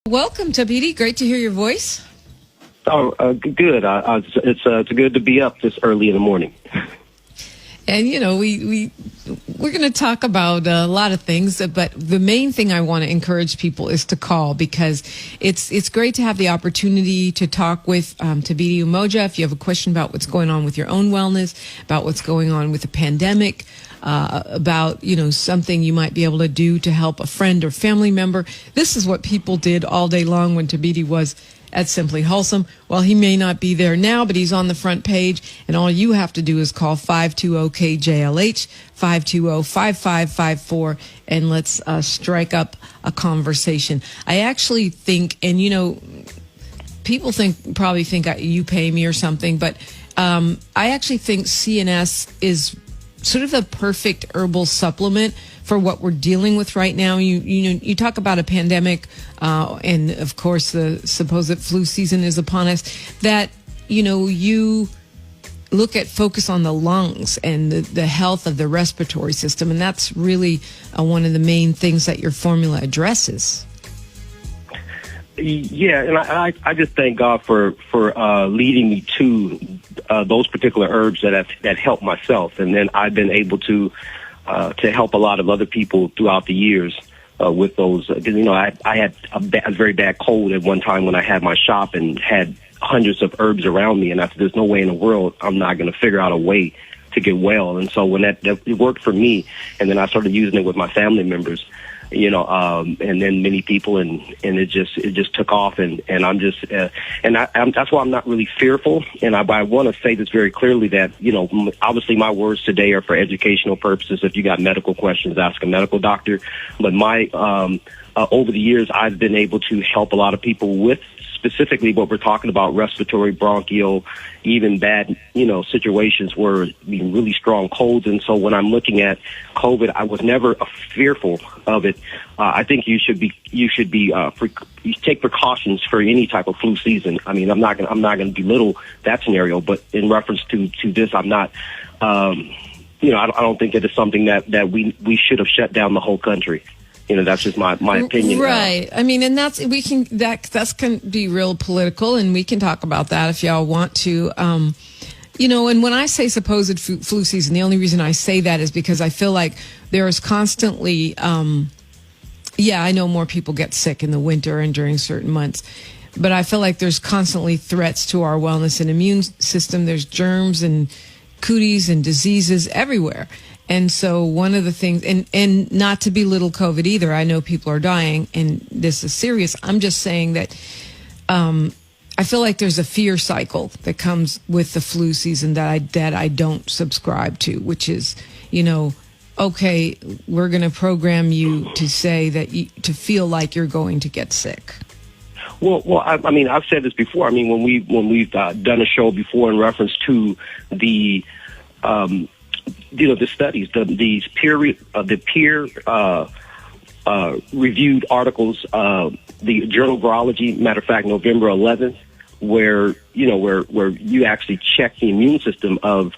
Welcome, Thabiti. Great to hear your voice. Oh, good. It's good to be up this early in the morning. And we're going to talk about a lot of things, but the main thing I want to encourage people is to call, because it's great to have the opportunity to talk with Thabiti Umoja. If you have a question about what's going on with your own wellness, about what's going on with the pandemic, about something you might be able to do to help a friend or family member. This is what people did all day long when Thabiti was at Simply Wholesome. Well, he may not be there now, but he's on the front page, and all you have to do is call 520-KJLH, 520-5554, and let's strike up a conversation. I actually think, and people probably think you pay me or something, but I actually think CNS is sort of the perfect herbal supplement for what we're dealing with right now. You talk about a pandemic, and of course the supposed flu season is upon us, that you focus on the lungs and the health of the respiratory system, and that's really one of the main things that your formula addresses. Yeah, and I just thank God for leading me to those particular herbs that help myself, and then I've been able to help a lot of other people throughout the years with those. Because I had a very bad cold at one time when I had my shop and had hundreds of herbs around me, and I said, "There's no way in the world I'm not going to figure out a way to get well." And so when it worked for me, and then I started using it with my family members. And then many people, and it just took off, and I'm just, that's why I'm not really fearful. And I want to say this very clearly that, obviously my words today are for educational purposes. If you got medical questions, ask a medical doctor. But over the years, I've been able to help a lot of people with specifically what we're talking about, respiratory, bronchial, even bad, situations where really strong colds. And so when I'm looking at COVID, I was never fearful of it. I think you should you take precautions for any type of flu season. I mean, I'm not going to belittle that scenario, but in reference to this, I'm not, I don't think that it's something that we should have shut down the whole country. That's just my opinion. Right. I mean, and that can be real political, and we can talk about that if y'all want to. And when I say supposed flu season, the only reason I say that is because I feel like there is constantly, I know more people get sick in the winter and during certain months, but I feel like there's constantly threats to our wellness and immune system. There's germs and cooties and diseases everywhere. And so one of the things, and not to belittle COVID either, I know people are dying and this is serious. I'm just saying that I feel like there's a fear cycle that comes with the flu season that I don't subscribe to, which is, okay, we're going to program you to say that to feel like you're going to get sick. Well, I've said this before. I mean, when we've done a show before in reference to the the studies, these peer reviewed articles, the Journal of Virology, matter of fact, November 11th, where you actually check the immune system of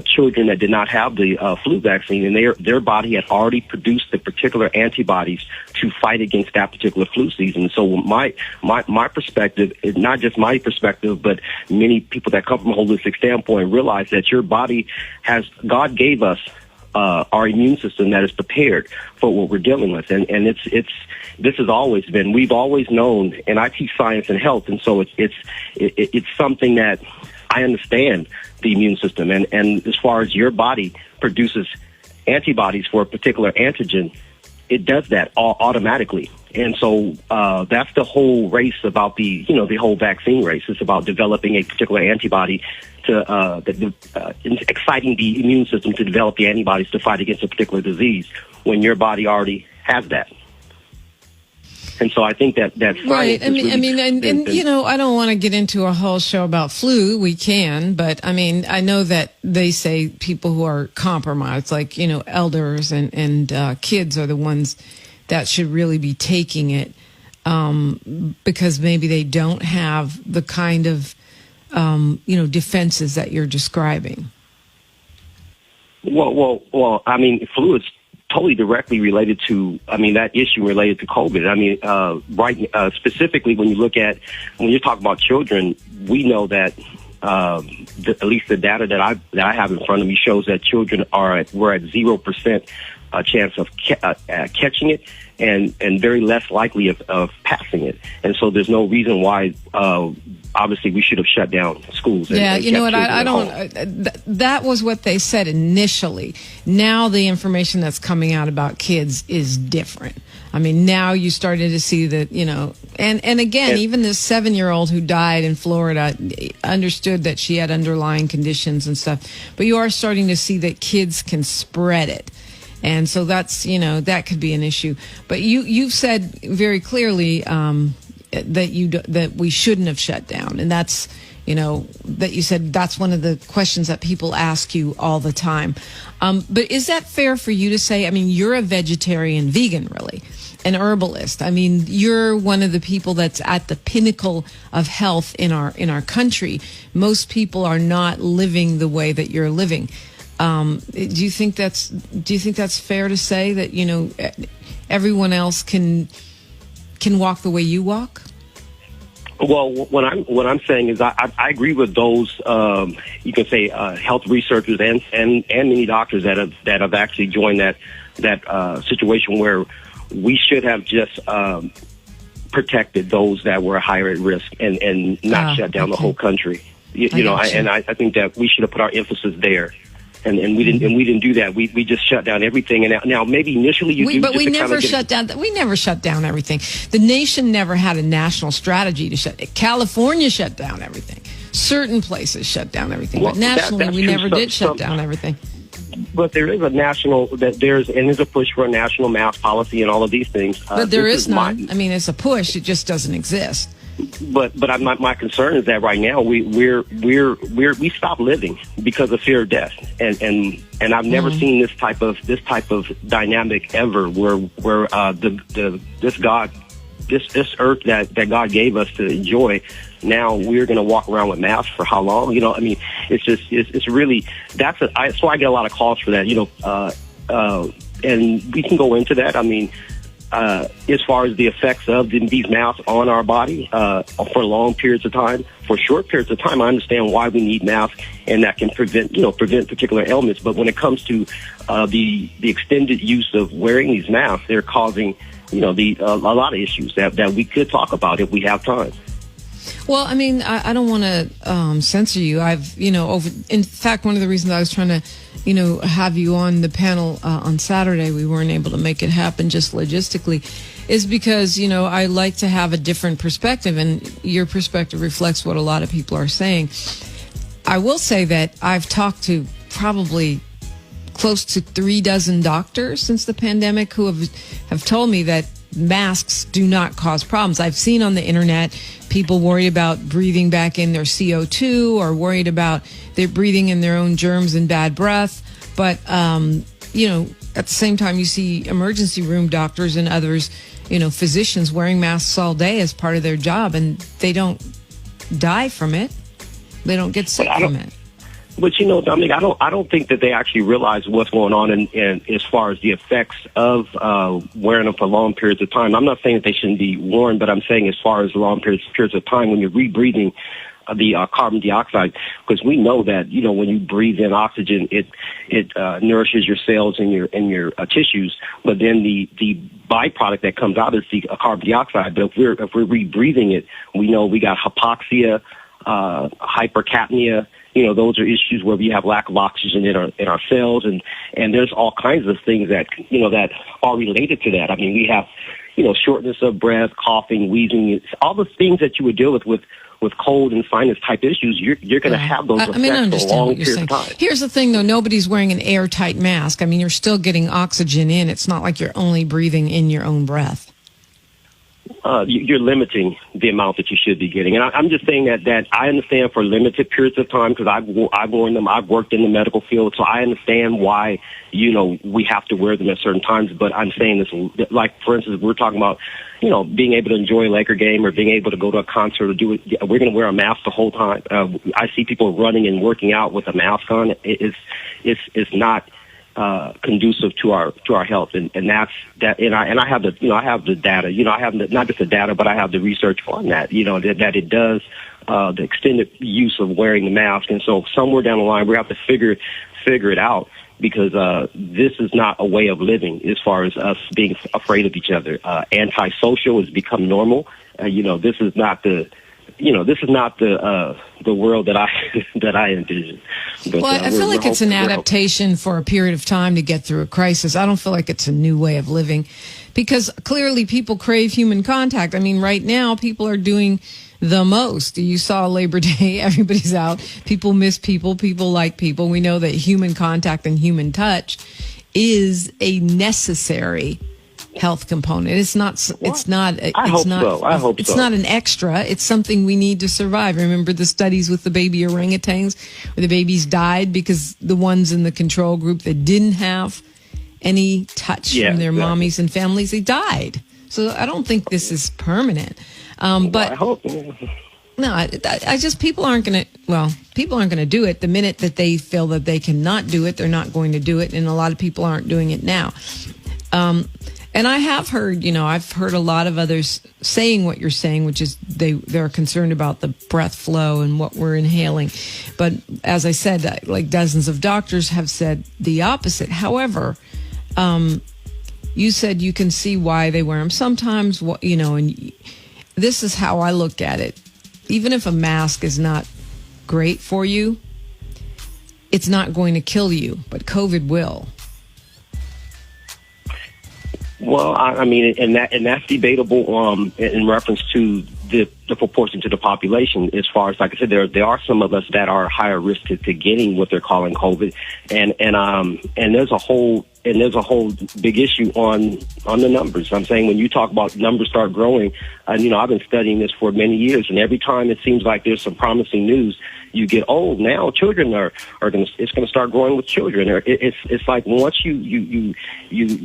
children that did not have the flu vaccine, and their body had already produced the particular antibodies to fight against that particular flu season. So my perspective is not just my perspective, but many people that come from a holistic standpoint realize that your body God gave us our immune system that is prepared for what we're dealing with, and this has always been. We've always known, and I teach science and health, and so it's something that I understand the immune system, and as far as your body produces antibodies for a particular antigen, it does that automatically. And so that's the whole race about the whole vaccine race. It's about developing a particular antibody to exciting the immune system to develop the antibodies to fight against a particular disease when your body already has that. And so I think that right. I don't want to get into a whole show about flu. We can, but I mean, I know that they say people who are compromised, like elders and kids, are the ones that should really be taking it, because maybe they don't have the kind of defenses that you're describing. Well. I mean, flu is totally directly related to, that issue related to COVID. Specifically when you're talking about children, we know that at least the data that I have in front of me shows that children we're at 0% chance of catching it, and very less likely of passing it. And so there's no reason why, obviously, we should have shut down schools. You know what? I don't. That was what they said initially. Now the information that's coming out about kids is different. Now you started to see that, and again, even this 7-year-old who died in Florida understood that she had underlying conditions and stuff. But you are starting to see that kids can spread it. And so that's, that could be an issue. But you've said very clearly that we shouldn't have shut down. And that's, that you said that's one of the questions that people ask you all the time. But is that fair for you to say? You're a vegetarian vegan, really, an herbalist. You're one of the people that's at the pinnacle of health in our country. Most people are not living the way that you're living. Do you think that's fair to say that, everyone else can walk the way you walk? Well, what I'm saying is I agree with those you can say health researchers and many doctors that have actually joined that situation where we should have just protected those that were higher at risk and not shut down the whole country. I think that we should have put our emphasis there. And we didn't do that. We just shut down everything. And now maybe initially but we never shut down. We never shut down everything. The nation never had a national strategy to shut. California shut down everything. Certain places shut down everything, but nationally we never did shut down everything. But there is a there's a push for a national mask policy and all of these things. But there is none. It's a push. It just doesn't exist. But my concern is that right now we stop living because of fear of death, and I've never seen this type of dynamic ever where this earth that God gave us to enjoy. Now we're going to walk around with masks for how long? It's really so I get a lot of calls for that. And we can go into that. As far as the effects of these masks on our body for long periods of time, for short periods of time, I understand why we need masks, and that can prevent particular ailments. But when it comes to the extended use of wearing these masks, they're causing a lot of issues that we could talk about if we have time. Well, I don't want to censor you. In fact, one of the reasons I was trying to, have you on the panel on Saturday, we weren't able to make it happen just logistically, is because, I like to have a different perspective, and your perspective reflects what a lot of people are saying. I will say that I've talked to probably close to 36 doctors since the pandemic who have told me that masks do not cause problems. I've seen on the internet people worried about breathing back in their CO2 or worried about they're breathing in their own germs and bad breath. But, at the same time, you see emergency room doctors and others, physicians wearing masks all day as part of their job, and they don't die from it. They don't get sick from it. But Dominique, I don't think that they actually realize what's going on in as far as the effects of wearing them for long periods of time. I'm not saying that they shouldn't be worn, but I'm saying as far as long periods of time when you're rebreathing the carbon dioxide, because we know that when you breathe in oxygen, it nourishes your cells and your tissues. But then the byproduct that comes out is the carbon dioxide. But if we're rebreathing it, we know we got hypoxia, hypercapnia. Those are issues where we have lack of oxygen in our cells, and there's all kinds of things that that are related to that. We have shortness of breath, coughing, wheezing. It's all the things that you would deal with cold and sinus type issues. You're going to have those effects for a long period of time. Here's the thing, though: nobody's wearing an airtight mask. You're still getting oxygen in. It's not like you're only breathing in your own breath. You're limiting the amount that you should be getting. And I'm just saying that I understand for limited periods of time, because I've worn them. I've worked in the medical field, so I understand why, we have to wear them at certain times. But I'm saying this, like, for instance, we're talking about, being able to enjoy a Laker game or being able to go to a concert or do it. We're going to wear a mask the whole time. I see people running and working out with a mask on. It's not conducive to our health, and that's that. And I have the I have the data. I have not just the data, but I have the research on that. That it does the extended use of wearing the mask, and so somewhere down the line we have to figure it out, because this is not a way of living as far as us being afraid of each other. Antisocial has become normal. This is not the world that I envision. But, well, I feel like it's an adaptation for a period of time to get through a crisis. I don't feel like it's a new way of living, because clearly people crave human contact. I mean, right now people are doing the most. You saw Labor Day, everybody's out. People miss people. People like people. We know that human contact and human touch is a necessary health component. It's not an extra. It's something we need to survive. Remember the studies with the baby orangutans where the babies died because the ones in the control group that didn't have any touch from their mommies and families, they died. So I don't think this is permanent. But I hope. No, I just, people aren't going to do it. The minute that they feel that they cannot do it, they're not going to do it. And a lot of people aren't doing it now. And I have heard, I've heard a lot of others saying what you're saying, which is they're concerned about the breath flow and what we're inhaling. But as I said, like dozens of doctors have said the opposite. However, you said you can see why they wear them sometimes, and this is how I look at it. Even if a mask is not great for you, it's not going to kill you, but COVID will. Well, I mean, and that's debatable in reference to the proportion to the population. As far as, like I said, there are some of us that are higher risk to getting what they're calling COVID, and there's a whole big issue on the numbers. I'm saying when you talk about numbers start growing, I've been studying this for many years, and every time it seems like there's some promising news, you get, now children it's going to start growing with children. It's like once you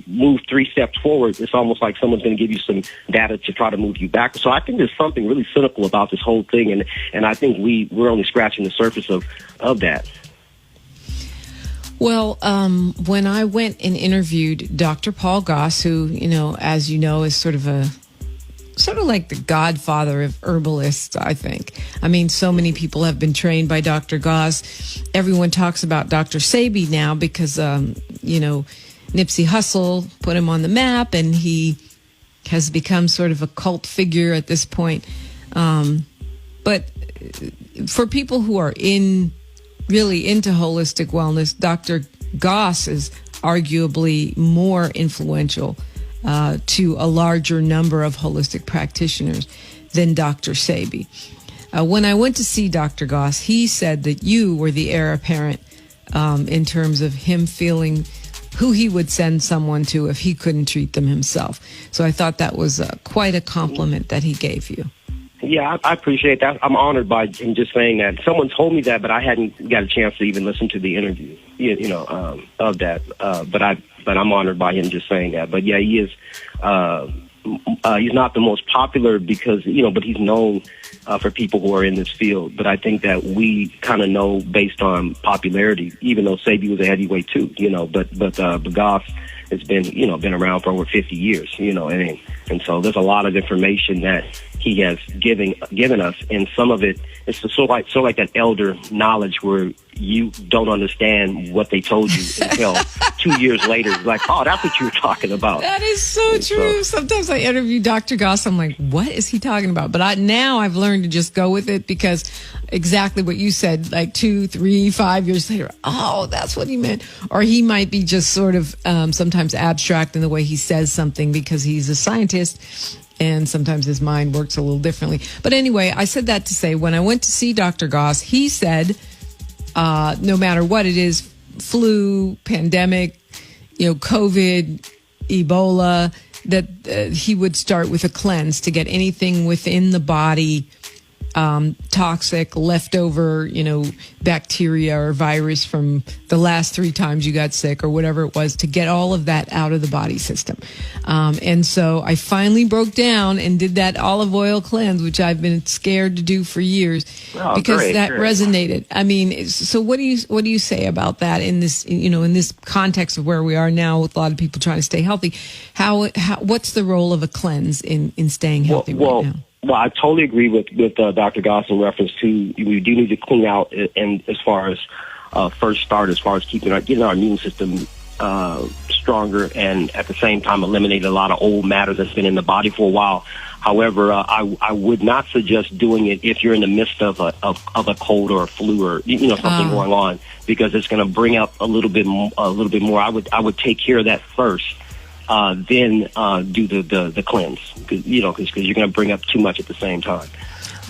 move 3 steps forward, it's almost like someone's going to give you some data to try to move you back. So I think there's something really cynical about this whole thing, and I think we're only scratching the surface of that. Well, when I went and interviewed Dr. Paul Goss, who, as you know, is sort of like the godfather of herbalists, I think. I mean, so many people have been trained by Dr. Goss. Everyone talks about Dr. Sebi now because, Nipsey Hussle put him on the map, and he has become sort of a cult figure at this point. But for people who are really into holistic wellness, Dr. Goss is arguably more influential to a larger number of holistic practitioners than Dr. Sebi. When I went to see Dr. Goss, he said that you were the heir apparent in terms of him feeling who he would send someone to if he couldn't treat them himself. So I thought that was quite a compliment that he gave you. Yeah, I appreciate that. I'm honored by him just saying that. Someone told me that, but I hadn't got a chance to even listen to the interview, of that. But I'm honored by him just saying that. But yeah, he is. He's not the most popular because but he's known for people who are in this field. But I think that we kind of know based on popularity, even though Sebi was a heavyweight too, But Goss has been around for over 50 years, and so there's a lot of information that he has given us, and some of it is sort of like that elder knowledge where you don't understand what they told you until 2 years later. It's like, oh, that's what you were talking about. That is so true. Sometimes I interview Dr. Goss. I'm like, what is he talking about? But now I've learned to just go with it because exactly what you said, like 2, 3, 5 years later, oh, that's what he meant. Or he might be just sort of sometimes abstract in the way he says something because he's a scientist. And sometimes his mind works a little differently. But anyway, I said that to say when I went to see Dr. Goss, he said, no matter what it is, flu, pandemic, COVID, Ebola, that he would start with a cleanse to get anything within the body toxic leftover, bacteria or virus from the last 3 times you got sick or whatever it was, to get all of that out of the body system. And so I finally broke down and did that olive oil cleanse, which I've been scared to do for years, because that resonated. I mean, so what do you say about that in this, in this context of where we are now with a lot of people trying to stay healthy? What's the role of a cleanse in staying healthy right now? Well, I totally agree with Dr. Goss in reference to we do need to clean out, and as far as first start, as far as getting our immune system stronger, and at the same time eliminate a lot of old matter that's been in the body for a while. However, I would not suggest doing it if you're in the midst of a cold or a flu or something going on, because it's going to bring up a little bit more. I would take care of that first. Then do the cleanse, because you're going to bring up too much at the same time.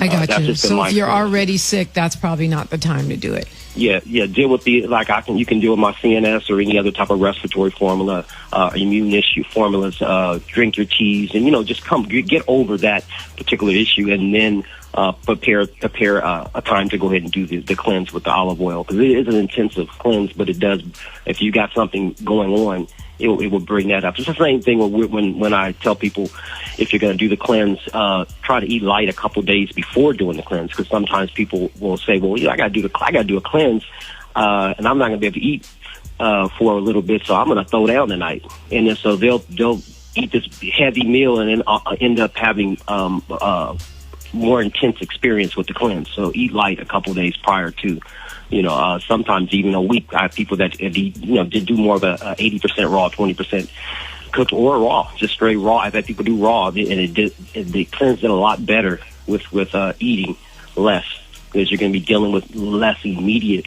I got you. So if you're already sick, that's probably not the time to do it. Yeah. Deal with you can deal with my CNS or any other type of respiratory formula, immune issue formulas. Drink your teas, and just get over that particular issue, and then prepare a time to go ahead and do the cleanse with the olive oil, because it is an intensive cleanse, but it does, if you got something going on, it will bring that up. It's the same thing when I tell people, if you're going to do the cleanse, try to eat light a couple days before doing the cleanse, because sometimes people will say, well, I got to do a cleanse, and I'm not going to be able to eat for a little bit, so I'm going to throw down tonight, and then so they'll eat this heavy meal and then end up having more intense experience with the cleanse. So eat light a couple days prior to. Sometimes even a week. I have people that did do more of a 80% raw, 20% cooked, or raw, just straight raw. I've had people do raw, and the cleanse did a lot better with eating less, because you're going to be dealing with less immediate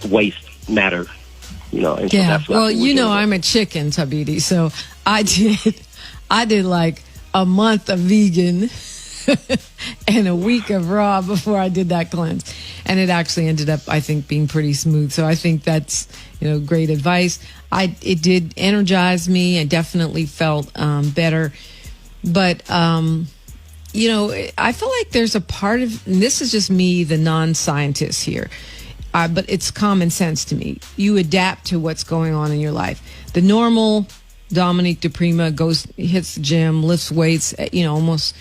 waste matter. And so that's what I'm a chicken, Thabiti, so I did like a month of vegan and a week of raw before I did that cleanse. And it actually ended up, I think, being pretty smooth. So I think that's, great advice. It did energize me. I definitely felt better. But, I feel like there's a part of, and this is just me, the non-scientist here, but it's common sense to me. You adapt to what's going on in your life. The normal Dominique DiPrima hits the gym, lifts weights, almost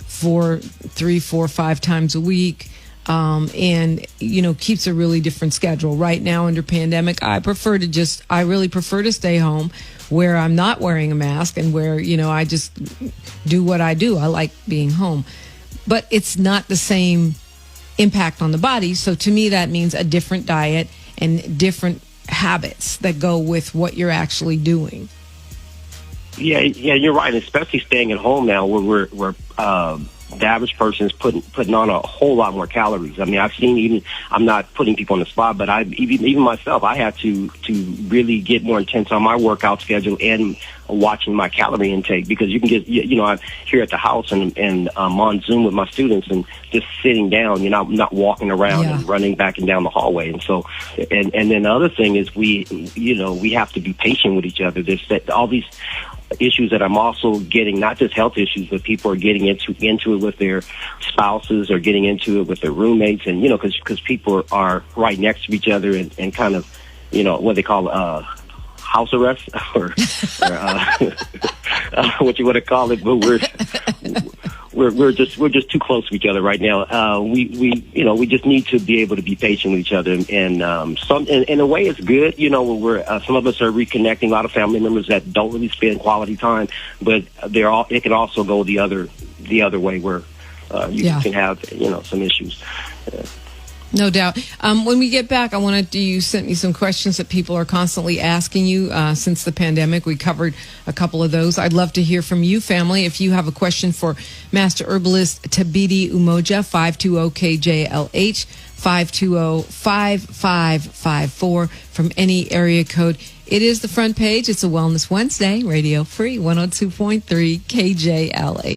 3, 4, 5 times a week, and keeps a really different schedule. Right now under pandemic, I really prefer to stay home, where I'm not wearing a mask, and where I just do what I do. I like being home, but it's not the same impact on the body. So to me, that means a different diet and different habits that go with what you're actually doing. Yeah, you're right. Especially staying at home now, where we're the average person is putting on a whole lot more calories. I mean, I've seen, I'm not putting people on the spot, but even myself, I had to really get more intense on my workout schedule and watching my calorie intake, because you can get, I'm here at the house and I'm on Zoom with my students and just sitting down, I'm not walking around and running back and down the hallway. And so, and then the other thing is we have to be patient with each other. There's all these issues that I'm also getting, not just health issues, but people are getting into it with their spouses, or getting into it with their roommates, and because people are right next to each other and kind of what they call house arrest or what you want to call it, but we're just too close to each other right now. We just need to be able to be patient with each other, and in a way it's good. We're some of us are reconnecting. A lot of family members that don't really spend quality time, but it can also go the other way, where you can have some issues. No doubt. When we get back, you sent me some questions that people are constantly asking you since the pandemic. We covered a couple of those. I'd love to hear from you, family. If you have a question for Master Herbalist Thabiti Umoja, 520-KJLH, 520-5554 from any area code. It is the front page. It's a Wellness Wednesday, Radio Free, 102.3 KJLH.